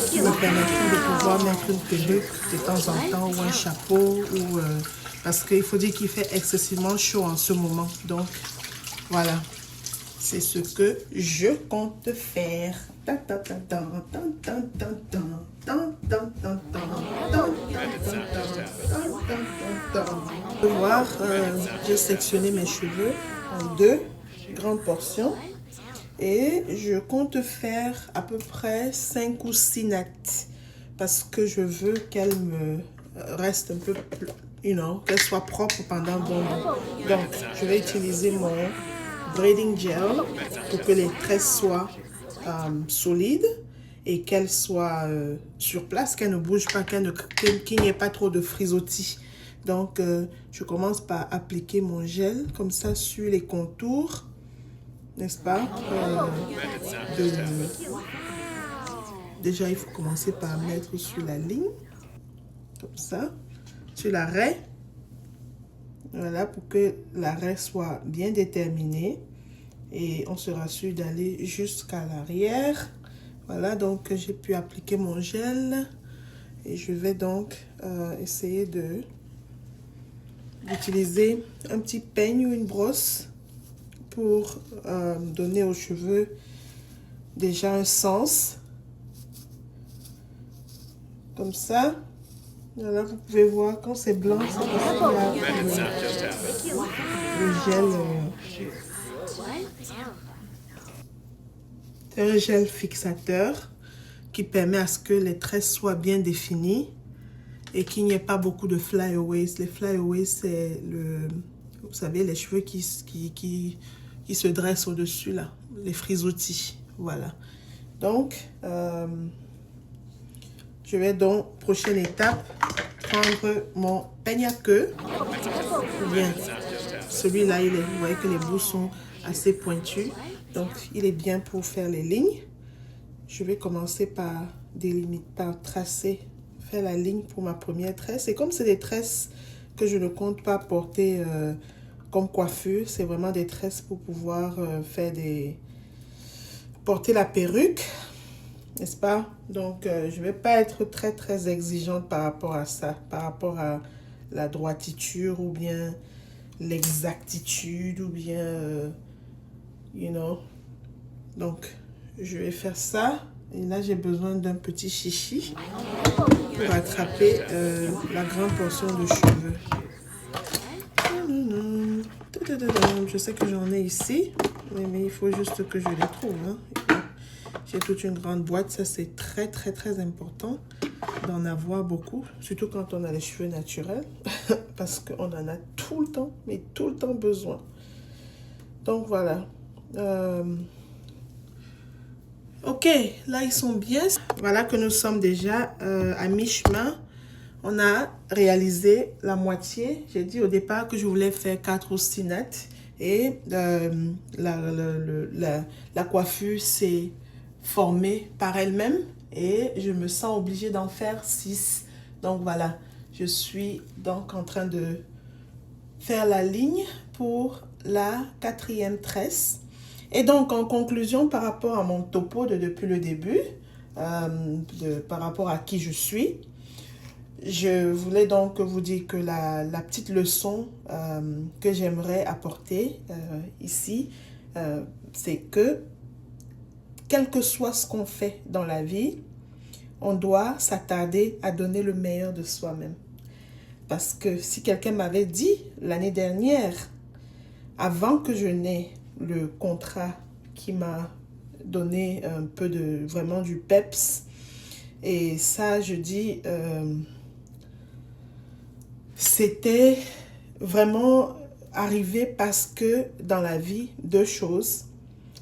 qui me permettront de pouvoir mettre une perruque de temps en temps ou un chapeau ou parce qu'il faut dire qu'il fait excessivement chaud en ce moment. Donc voilà, c'est ce que je compte faire. Vous pouvez voir, j'ai sectionné mes cheveux en deux grandes portions. Et je compte faire à peu près 5 ou 6 nattes parce que je veux qu'elle me reste un peu, qu'elle soit propre pendant un bon moment. Donc, je vais utiliser mon braiding gel pour que les tresses soient solides et qu'elles soient sur place, qu'elles ne bougent pas, qu'il n'y ait pas trop de frisottis. Donc, je commence par appliquer mon gel comme ça sur les contours, n'est-ce pas? Déjà, il faut commencer par mettre sur la ligne, comme ça, sur la raie. Voilà, pour que la raie soit bien déterminée. Et on se rassure d'aller jusqu'à l'arrière. Voilà, donc j'ai pu appliquer mon gel. Et je vais donc essayer d'utiliser un petit peigne ou une brosse pour donner aux cheveux déjà un sens. Comme ça. Voilà, vous pouvez voir quand c'est blanc, c'est parce qu'il y a le gel. C'est un gel fixateur qui permet à ce que les tresses soient bien définies et qu'il n'y ait pas beaucoup de flyaways. Les flyaways, c'est vous savez, les cheveux qui se dressent au-dessus là, les frisottis. Voilà. Donc, je vais donc, prochaine étape, prendre mon peigne à queue. Bien, celui-là, vous voyez que les bouts sont assez pointus. Donc, il est bien pour faire les lignes. Je vais commencer par tracer, faire la ligne pour ma première tresse. Et comme c'est des tresses que je ne compte pas porter comme coiffure, c'est vraiment des tresses pour pouvoir porter la perruque. N'est-ce pas? Donc, je ne vais pas être très, très exigeante par rapport à ça, par rapport à la droititure ou bien l'exactitude ou bien, Donc, je vais faire ça. Et là, j'ai besoin d'un petit chichi pour attraper la grande portion de cheveux. Je sais que j'en ai ici, mais il faut juste que je les trouve. J'ai toute une grande boîte, ça c'est très très très important d'en avoir beaucoup, surtout quand on a les cheveux naturels, parce qu'on en a tout le temps, mais tout le temps besoin. Donc voilà. Ok, là ils sont bien. Voilà que nous sommes déjà à mi-chemin. On a réalisé la moitié. J'ai dit au départ que je voulais faire 4 ou 6 nattes. Et la coiffure s'est formée par elle-même. Et je me sens obligée d'en faire 6. Donc voilà, je suis donc en train de faire la ligne pour la 4e tresse. Et donc en conclusion, par rapport à mon topo depuis le début, par rapport à qui je suis, je voulais donc vous dire que la petite leçon que j'aimerais apporter ici, c'est que quel que soit ce qu'on fait dans la vie, on doit s'attarder à donner le meilleur de soi-même. Parce que si quelqu'un m'avait dit l'année dernière, avant que je n'ai le contrat qui m'a donné un peu vraiment du peps, et ça je dis... c'était vraiment arrivé parce que dans la vie, 2 choses.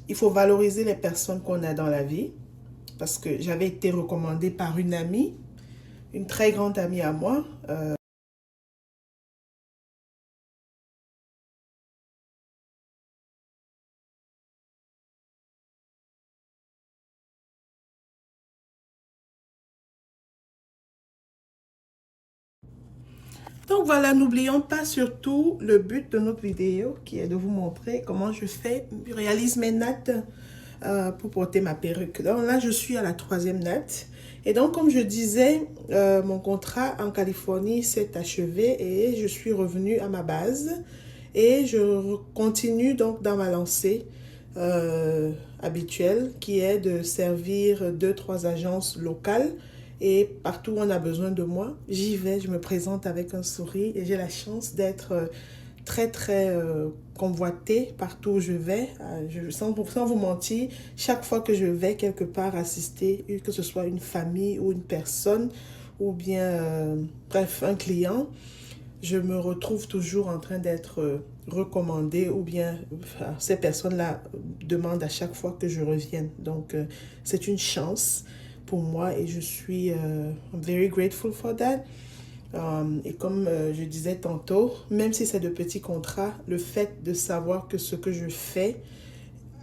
Il faut valoriser les personnes qu'on a dans la vie. Parce que j'avais été recommandée par une amie, une très grande amie à moi. Donc voilà, n'oublions pas surtout le but de notre vidéo qui est de vous montrer comment je réalise mes nattes pour porter ma perruque. Donc là, je suis à la 3e natte. Et donc, comme je disais, mon contrat en Californie s'est achevé et je suis revenue à ma base. Et je continue donc dans ma lancée habituelle qui est de servir 2-3 agences locales. Et partout où on a besoin de moi, j'y vais, je me présente avec un sourire et j'ai la chance d'être très convoitée partout où je vais. Sans vous mentir, chaque fois que je vais quelque part assister, que ce soit une famille ou une personne ou bien, bref, un client, je me retrouve toujours en train d'être recommandée ou bien ces personnes-là demandent à chaque fois que je revienne. Donc, c'est une chance pour moi et je suis I'm very grateful for that. Et comme je disais tantôt, même si c'est de petits contrats, le fait de savoir que ce que je fais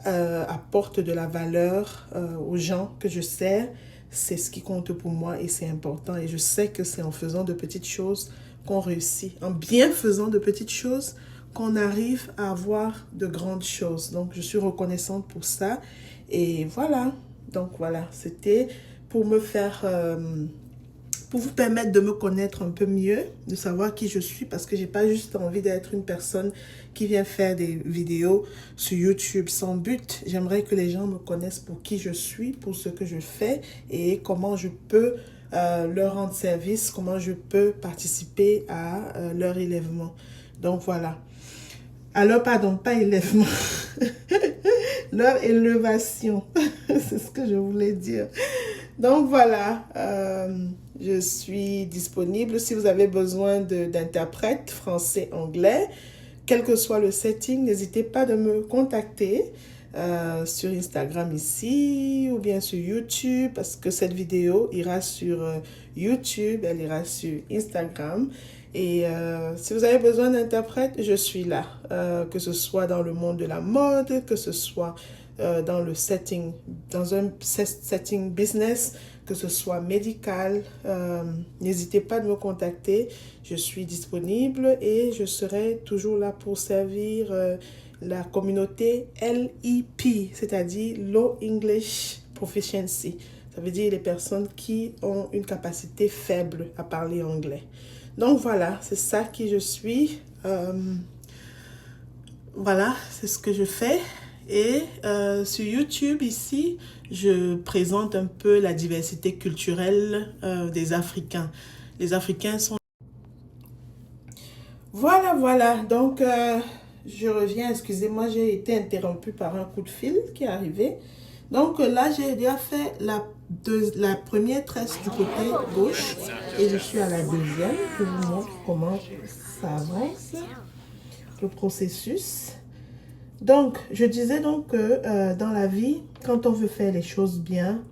apporte de la valeur aux gens que je sers, c'est ce qui compte pour moi et c'est important. Et je sais que c'est en faisant de petites choses qu'on réussit, en bien faisant de petites choses qu'on arrive à avoir de grandes choses. Donc, je suis reconnaissante pour ça. Et voilà. Donc, voilà. C'était pour me faire... pour vous permettre de me connaître un peu mieux, de savoir qui je suis, parce que j'ai pas juste envie d'être une personne qui vient faire des vidéos sur YouTube sans but. J'aimerais que les gens me connaissent pour qui je suis, pour ce que je fais et comment je peux leur rendre service, comment je peux participer à leur élèvement. Donc voilà. Alors, pardon, pas élèvement. Leur élévation. C'est ce que je voulais dire. Donc voilà, je suis disponible si vous avez besoin d'interprètes français-anglais. Quel que soit le setting, n'hésitez pas de me contacter sur Instagram ici ou bien sur YouTube parce que cette vidéo ira sur YouTube, elle ira sur Instagram. Et si vous avez besoin d'interprète, je suis là. Que ce soit dans le monde de la mode, que ce soit dans le setting, dans un setting business, que ce soit médical, n'hésitez pas de me contacter. Je suis disponible et je serai toujours là pour servir la communauté LEP, c'est-à-dire Low English Proficiency. Ça veut dire les personnes qui ont une capacité faible à parler anglais. Donc voilà, c'est ça qui je suis. Voilà, c'est ce que je fais. Et sur YouTube ici, je présente un peu la diversité culturelle des Africains. Les Africains sont... Voilà. Donc, je reviens. Excusez-moi, j'ai été interrompue par un coup de fil qui est arrivé. Donc là, j'ai déjà fait la première tresse du côté gauche et je suis à la deuxième. Je vous montre comment ça avance, le processus. Donc, je disais donc que dans la vie, quand on veut faire les choses bien,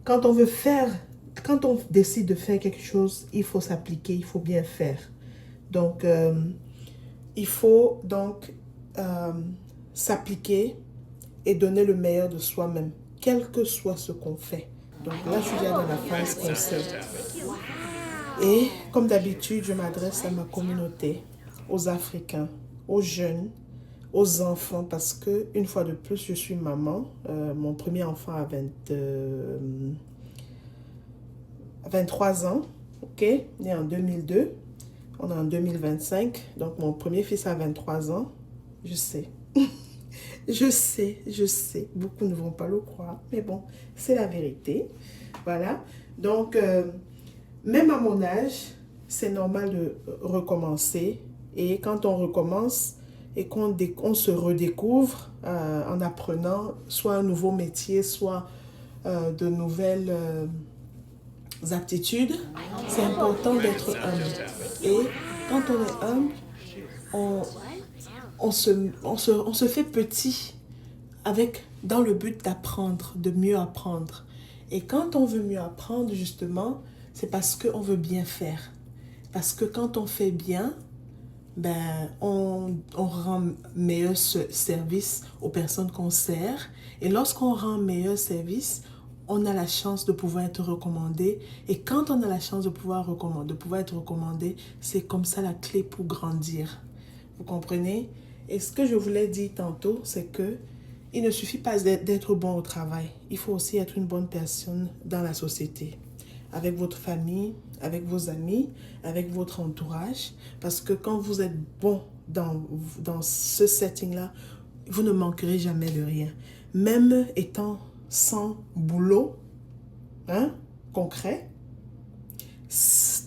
quand on décide de faire quelque chose, il faut s'appliquer, il faut bien faire. Donc, il faut donc s'appliquer et donner le meilleur de soi-même, quel que soit ce qu'on fait. Donc là, je suis déjà dans la phase conseil. Et comme d'habitude, je m'adresse à ma communauté, aux Africains, aux jeunes, aux enfants, parce que une fois de plus, je suis maman. Mon premier enfant a 23 ans, ok, né en 2002. On est en 2025, donc mon premier fils a 23 ans. Je sais. Je sais, beaucoup ne vont pas le croire, mais bon, c'est la vérité. Voilà, donc, même à mon âge, c'est normal de recommencer. Et quand on recommence et qu'on se redécouvre en apprenant soit un nouveau métier, soit de nouvelles aptitudes, c'est important d'être humble. Et quand on est humble, on se fait petit dans le but d'apprendre, de mieux apprendre. Et quand on veut mieux apprendre, justement, c'est parce qu'on veut bien faire. Parce que quand on fait bien, ben, on rend meilleur service aux personnes qu'on sert. Et lorsqu'on rend meilleur service, on a la chance de pouvoir être recommandé. Et quand on a la chance de pouvoir être recommandé, c'est comme ça la clé pour grandir. Vous comprenez? Et ce que je voulais dire tantôt, c'est que il ne suffit pas d'être bon au travail. Il faut aussi être une bonne personne dans la société, avec votre famille, avec vos amis, avec votre entourage. Parce que quand vous êtes bon dans ce setting-là, vous ne manquerez jamais de rien. Même étant sans boulot, hein, concret,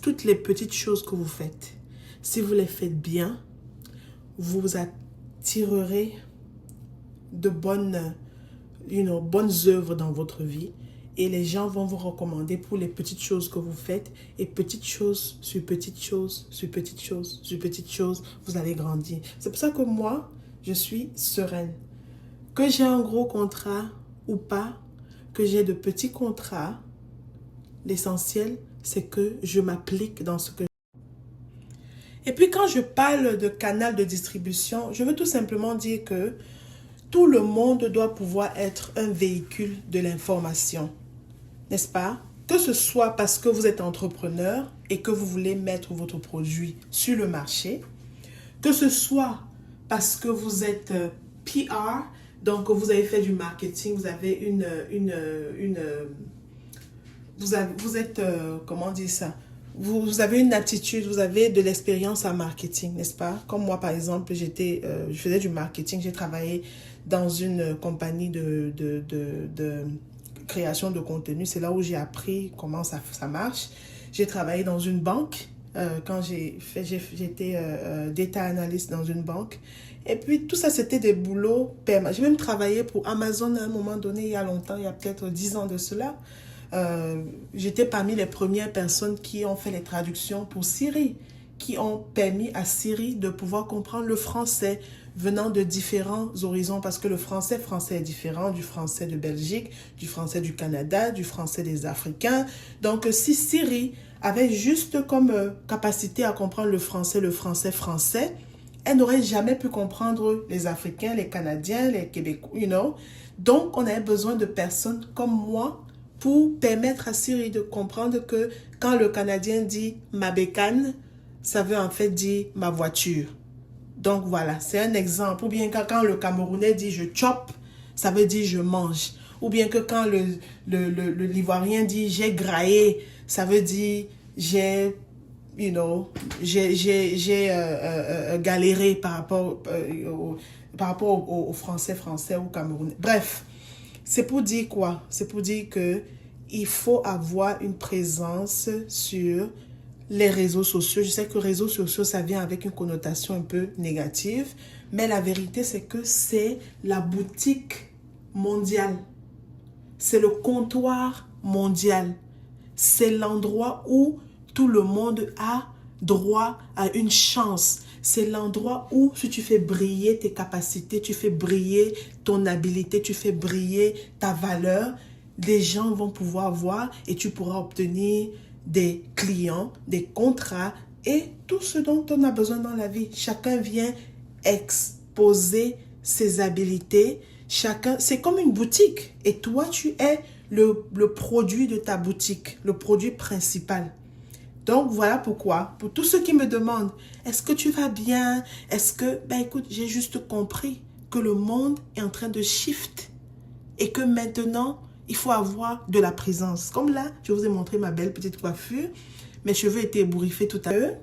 toutes les petites choses que vous faites, si vous les faites bien, vous attirerez de bonnes œuvres dans votre vie et les gens vont vous recommander pour les petites choses que vous faites et petites choses sur petites choses, sur petites choses, sur petites choses, vous allez grandir. C'est pour ça que moi, je suis sereine. Que j'ai un gros contrat ou pas, que j'ai de petits contrats, l'essentiel, c'est que je m'applique dans ce que... Et puis quand je parle de canal de distribution, je veux tout simplement dire que tout le monde doit pouvoir être un véhicule de l'information, n'est-ce pas? Que ce soit parce que vous êtes entrepreneur et que vous voulez mettre votre produit sur le marché, que ce soit parce que vous êtes PR, donc vous avez fait du marketing, vous avez vous êtes, comment dire ça? Vous avez une aptitude, vous avez de l'expérience en marketing, n'est-ce pas? Comme moi, par exemple, je faisais du marketing, j'ai travaillé dans une compagnie de création de contenu. C'est là où j'ai appris comment ça marche. J'ai travaillé dans une banque, quand j'étais data analyst dans une banque. Et puis, tout ça, c'était des boulots permanents. J'ai même travaillé pour Amazon à un moment donné, il y a longtemps, il y a peut-être 10 ans de cela. J'étais parmi les premières personnes qui ont fait les traductions pour Siri, qui ont permis à Siri de pouvoir comprendre le français venant de différents horizons, parce que le français est différent du français de Belgique, du français du Canada, du français des Africains. Donc, si Siri avait juste comme capacité à comprendre le français, elle n'aurait jamais pu comprendre les Africains, les Canadiens, les Québécois, Donc, on avait besoin de personnes comme moi pour permettre à Siri de comprendre que quand le Canadien dit « ma bécane », ça veut en fait dire « ma voiture ». Donc voilà, c'est un exemple. Ou bien quand le Camerounais dit « je chope », ça veut dire « je mange ». Ou bien que quand l'Ivoirien dit « j'ai graillé », ça veut dire « j'ai galéré par rapport au français ou Camerounais ». Bref. C'est pour dire quoi? C'est pour dire que il faut avoir une présence sur les réseaux sociaux. Je sais que réseaux sociaux, ça vient avec une connotation un peu négative, mais la vérité, c'est que c'est la boutique mondiale. C'est le comptoir mondial. C'est l'endroit où tout le monde a droit à une chance. C'est l'endroit où, si tu fais briller tes capacités, tu fais briller ton habilité, tu fais briller ta valeur, des gens vont pouvoir voir et tu pourras obtenir des clients, des contrats et tout ce dont on a besoin dans la vie. Chacun vient exposer ses habilités. C'est comme une boutique et toi, tu es le produit de ta boutique, le produit principal. Donc, voilà pourquoi, pour tous ceux qui me demandent, est-ce que tu vas bien? Est-ce que, écoute, j'ai juste compris que le monde est en train de shift et que maintenant, il faut avoir de la présence. Comme là, je vous ai montré ma belle petite coiffure. Mes cheveux étaient ébouriffés tout à l'heure.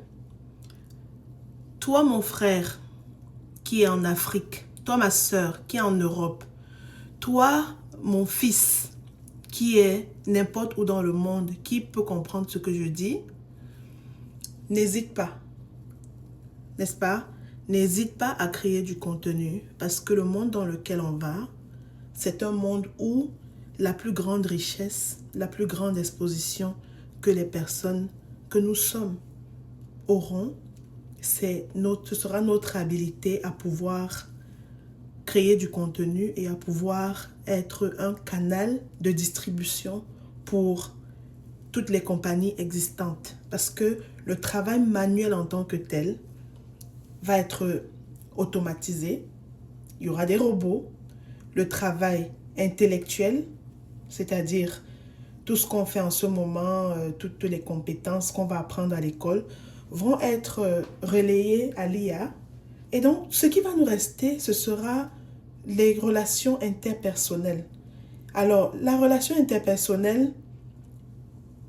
Toi, mon frère, qui est en Afrique, toi, ma soeur, qui est en Europe, toi, mon fils, qui est n'importe où dans le monde, qui peut comprendre ce que je dis, n'hésite pas, n'est-ce pas? N'hésite pas à créer du contenu parce que le monde dans lequel on va, c'est un monde où la plus grande richesse, la plus grande exposition que les personnes que nous sommes auront, ce sera notre habilité à pouvoir créer du contenu et à pouvoir être un canal de distribution pour toutes les compagnies existantes. Parce que le travail manuel en tant que tel va être automatisé. Il y aura des robots. Le travail intellectuel, c'est-à-dire tout ce qu'on fait en ce moment, toutes les compétences qu'on va apprendre à l'école, vont être relayées à l'IA. Et donc, ce qui va nous rester, ce sera les relations interpersonnelles. Alors, la relation interpersonnelle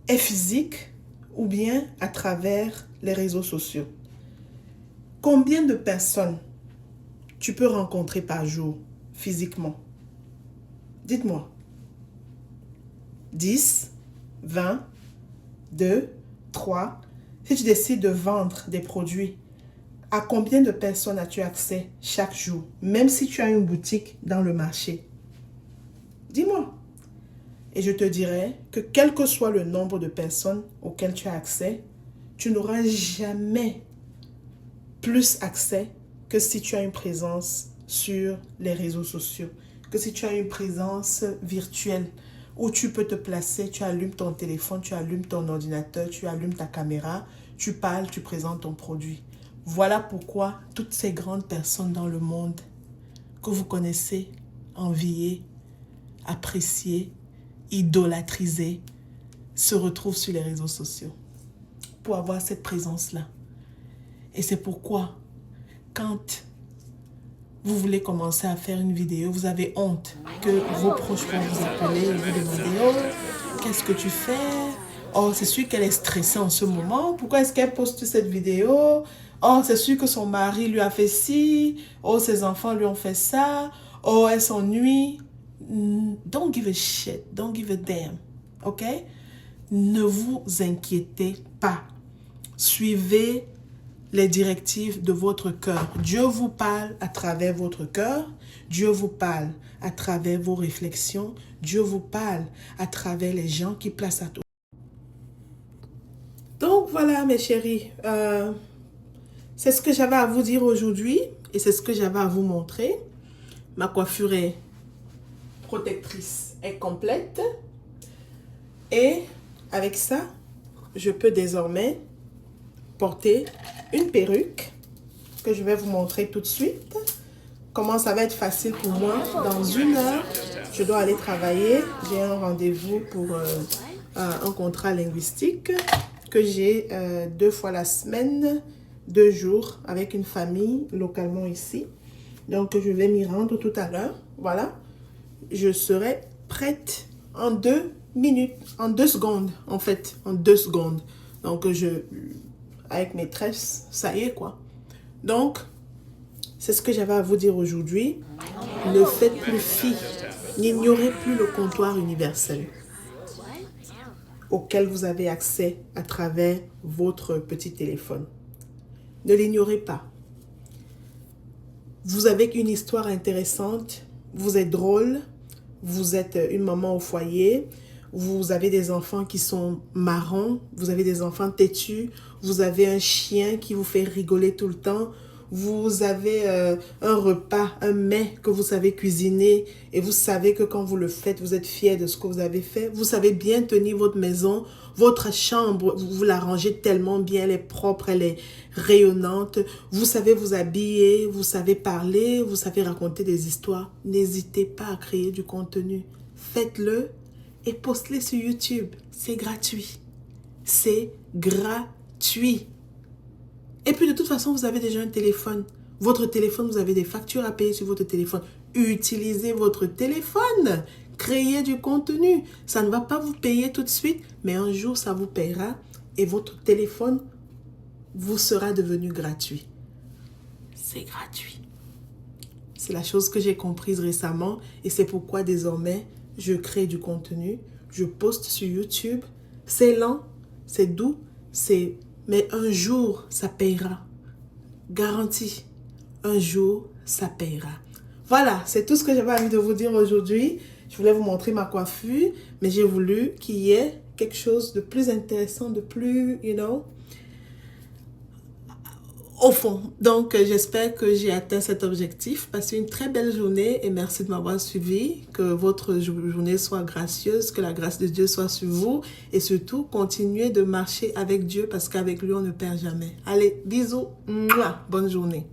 est physique ou bien à travers les réseaux sociaux. Combien de personnes tu peux rencontrer par jour physiquement? Dites-moi. 10, 20, 2, 3. Si tu décides de vendre des produits, à combien de personnes as-tu accès chaque jour? Même si tu as une boutique dans le marché. Dis-moi. Et je te dirai que quel que soit le nombre de personnes auxquelles tu as accès, tu n'auras jamais plus accès que si tu as une présence sur les réseaux sociaux, que si tu as une présence virtuelle où tu peux te placer, tu allumes ton téléphone, tu allumes ton ordinateur, tu allumes ta caméra, tu parles, tu présentes ton produit. Voilà pourquoi toutes ces grandes personnes dans le monde que vous connaissez, enviez, appréciez, idolâtrisez, se retrouvent sur les réseaux sociaux pour avoir cette présence-là. Et c'est pourquoi, quand vous voulez commencer à faire une vidéo, vous avez honte que vos proches vont vous appeler et vous demander « Oh, qu'est-ce que tu fais? Oh, c'est sûr qu'elle est stressée en ce moment. Pourquoi est-ce qu'elle poste cette vidéo? Oh, c'est sûr que son mari lui a fait ci. Oh, ses enfants lui ont fait ça. Oh, elle s'ennuie. » Don't give a shit. Don't give a damn. OK? Ne vous inquiétez pas. Suivez les directives de votre cœur. Dieu vous parle à travers votre cœur. Dieu vous parle à travers vos réflexions. Dieu vous parle à travers les gens qui placent à tout. Donc voilà mes chéris, c'est ce que j'avais à vous dire aujourd'hui et c'est ce que j'avais à vous montrer. Ma coiffure est protectrice, est complète et avec ça, je peux désormais porter une perruque que je vais vous montrer tout de suite. Comment ça va être facile pour moi. Dans 1 heure, je dois aller travailler. J'ai un rendez-vous pour un contrat linguistique que j'ai 2 fois la semaine, 2 jours avec une famille localement ici. Donc, je vais m'y rendre tout à l'heure. Voilà. Je serai prête en 2 minutes, en 2 secondes, en fait, en 2 secondes. Donc, avec mes tresses, ça y est, quoi. Donc, c'est ce que j'avais à vous dire aujourd'hui. Ne faites plus fi, n'ignorez plus le comptoir universel auquel vous avez accès à travers votre petit téléphone. Ne l'ignorez pas. Vous avez une histoire intéressante, vous êtes drôle, vous êtes une maman au foyer, vous avez des enfants qui sont marrons, vous avez des enfants têtus, vous avez un chien qui vous fait rigoler tout le temps, vous avez un repas, un mets que vous savez cuisiner et vous savez que quand vous le faites, vous êtes fier de ce que vous avez fait. Vous savez bien tenir votre maison, votre chambre, vous la rangez tellement bien, elle est propre, elle est rayonnante. Vous savez vous habiller, vous savez parler, vous savez raconter des histoires. N'hésitez pas à créer du contenu. Faites-le et postez-le sur YouTube. C'est gratuit. C'est gratuit. Et puis de toute façon, vous avez déjà un téléphone. Votre téléphone, vous avez des factures à payer sur votre téléphone. Utilisez votre téléphone. Créez du contenu. Ça ne va pas vous payer tout de suite, mais un jour, ça vous paiera et votre téléphone vous sera devenu gratuit. C'est gratuit. C'est la chose que j'ai comprise récemment et c'est pourquoi désormais, je crée du contenu. Je poste sur YouTube. C'est lent, c'est doux, mais un jour, ça payera. Garantie. Un jour, ça payera. Voilà, c'est tout ce que j'avais envie de vous dire aujourd'hui. Je voulais vous montrer ma coiffure, mais j'ai voulu qu'il y ait quelque chose de plus intéressant, de plus, au fond. Donc, j'espère que j'ai atteint cet objectif. Passez une très belle journée et merci de m'avoir suivi. Que votre journée soit gracieuse, que la grâce de Dieu soit sur vous et surtout, continuez de marcher avec Dieu parce qu'avec lui, on ne perd jamais. Allez, bisous. Mouah, bonne journée.